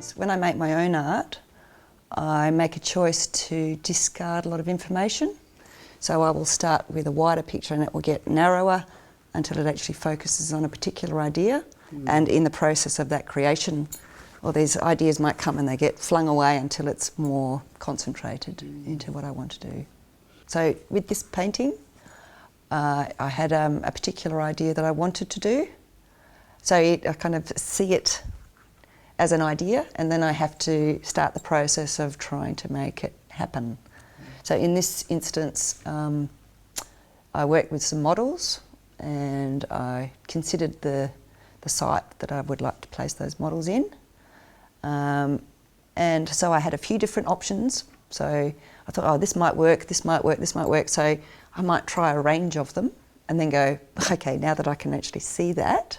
options. When I make my own art, I make a choice to discard a lot of information. So I will start with a wider picture and it will get narrower until it actually focuses on a particular idea. And in the process of that creation, or these ideas might come and they get flung away until it's more concentrated into what I want to do. So with this painting, I had a particular idea that I wanted to do. So I kind of see it as an idea, and then I have to start the process of trying to make it happen. So in this instance, I worked with some models, and I considered the site that I would like to place those models in. And so I had a few different options. So I thought, oh, this might work, this might work, this might work. So I might try a range of them and then go, okay, now that I can actually see that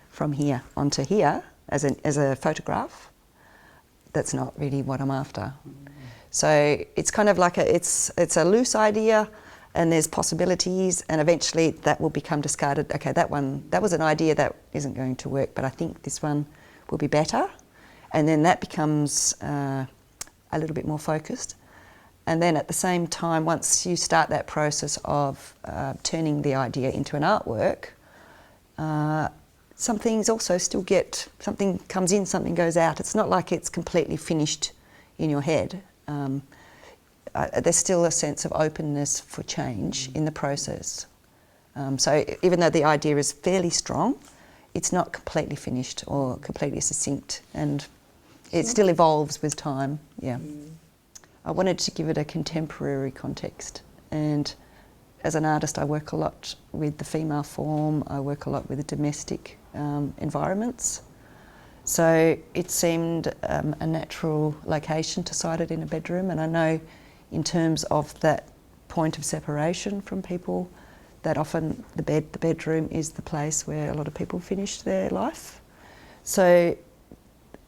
from here onto here as a photograph, that's not really what I'm after. So it's kind of like it's a loose idea, and there's possibilities, and eventually that will become discarded. Okay, that was an idea that isn't going to work, but I think this one will be better. And then that becomes a little bit more focused. And then at the same time, once you start that process of turning the idea into an artwork, some things also still something comes in, something goes out. It's not like it's completely finished in your head. There's still a sense of openness for change in the process. So even though the idea is fairly strong, it's not completely finished or completely succinct, and it still evolves with time, yeah. I wanted to give it a contemporary context, and as an artist I work a lot with the female form, I work a lot with the domestic environments. So it seemed a natural location to site it in a bedroom, and I know in terms of that point of separation from people, that often the bedroom is the place where a lot of people finish their life. So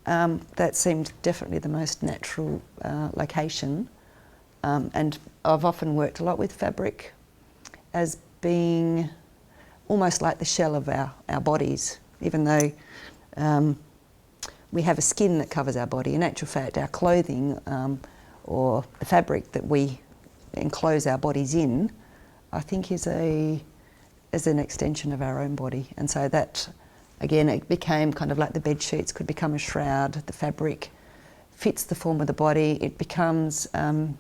that seemed definitely the most natural location. And I've often worked a lot with fabric as being almost like the shell of our bodies, even though we have a skin that covers our body. In actual fact, our clothing or the fabric that we enclose our bodies in, I think is an extension of our own body. And so that, again, it became kind of like the bed sheets could become a shroud. The fabric fits the form of the body. It becomes, in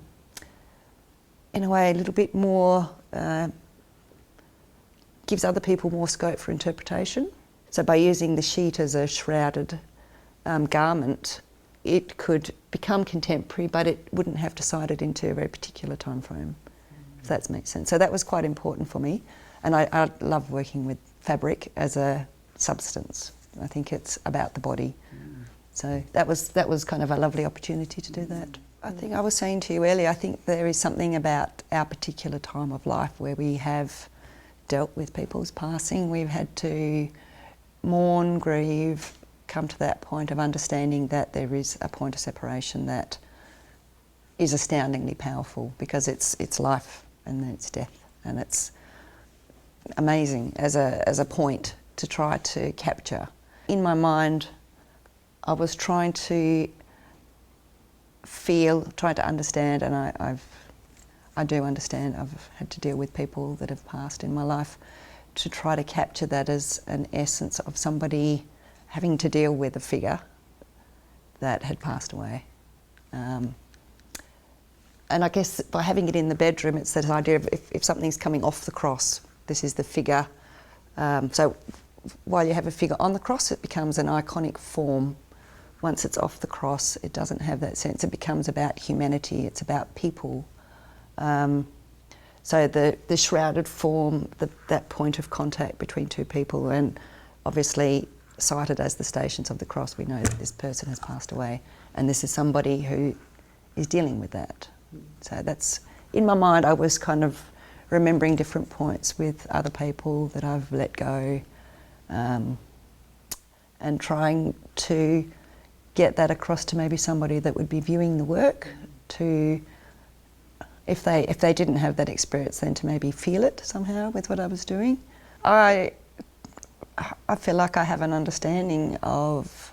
a way, a little bit more, gives other people more scope for interpretation. So by using the sheet as a shrouded garment, it could become contemporary, but it wouldn't have to cite it into a very particular time frame, if that makes sense. So that was quite important for me, and I love working with fabric as a substance. I think it's about the body. So that was kind of a lovely opportunity to do that. I think I was saying to you earlier, I think there is something about our particular time of life where we have dealt with people's passing. We've had to mourn, grieve, come to that point of understanding that there is a point of separation that is astoundingly powerful, because it's life and then it's death, and it's amazing as a point to try to capture. In my mind, I was trying to feel, trying to understand, and I do understand. I've had to deal with people that have passed in my life, to try to capture that as an essence of somebody having to deal with a figure that had passed away. And I guess by having it in the bedroom, it's that idea of if something's coming off the cross, this is the figure. So while you have a figure on the cross, it becomes an iconic form. Once it's off the cross, it doesn't have that sense. It becomes about humanity, it's about people. So the shrouded form, that point of contact between two people, and obviously cited as the Stations of the Cross, we know that this person has passed away, and this is somebody who is dealing with that. So that's, in my mind, I was kind of remembering different points with other people that I've let go, and trying to get that across to maybe somebody that would be viewing the work, to, if they didn't have that experience, then to maybe feel it somehow with what I was doing. I feel like I have an understanding of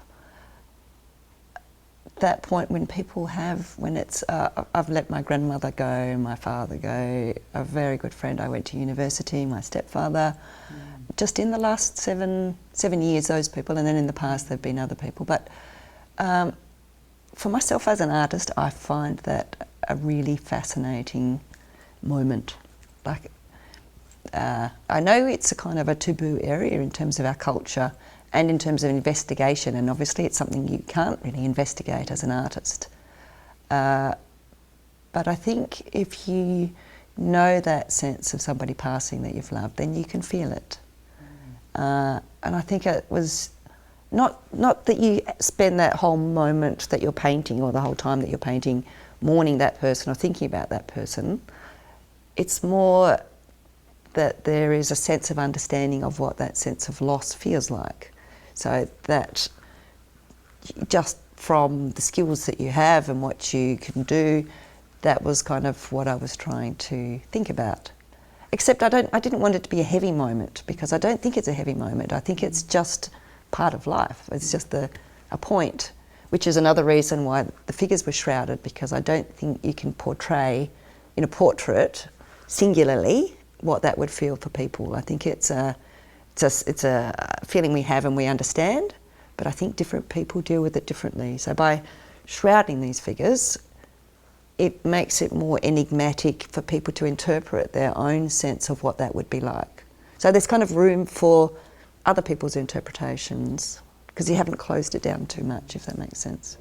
that point when people have, when it's, I've let my grandmother go, my father go, a very good friend I went to university, my stepfather, just in the last seven years, those people, and then in the past there've been other people. But for myself as an artist, I find that a really fascinating moment. Like, I know it's a kind of a taboo area in terms of our culture and in terms of investigation, and obviously it's something you can't really investigate as an artist. But I think if you know that sense of somebody passing that you've loved, then you can feel it. And I think it was not that you spend that whole moment that you're painting, or the whole time that you're painting, mourning that person or thinking about that person. It's more that there is a sense of understanding of what that sense of loss feels like. So that just from the skills that you have and what you can do, that was kind of what I was trying to think about. Except I didn't want it to be a heavy moment, because I don't think it's a heavy moment. I think it's just part of life. It's just a point, which is another reason why the figures were shrouded, because I don't think you can portray in a portrait singularly what that would feel for people. I think it's a feeling we have and we understand, but I think different people deal with it differently. So by shrouding these figures, it makes it more enigmatic for people to interpret their own sense of what that would be like. So there's kind of room for other people's interpretations, because you haven't closed it down too much, if that makes sense.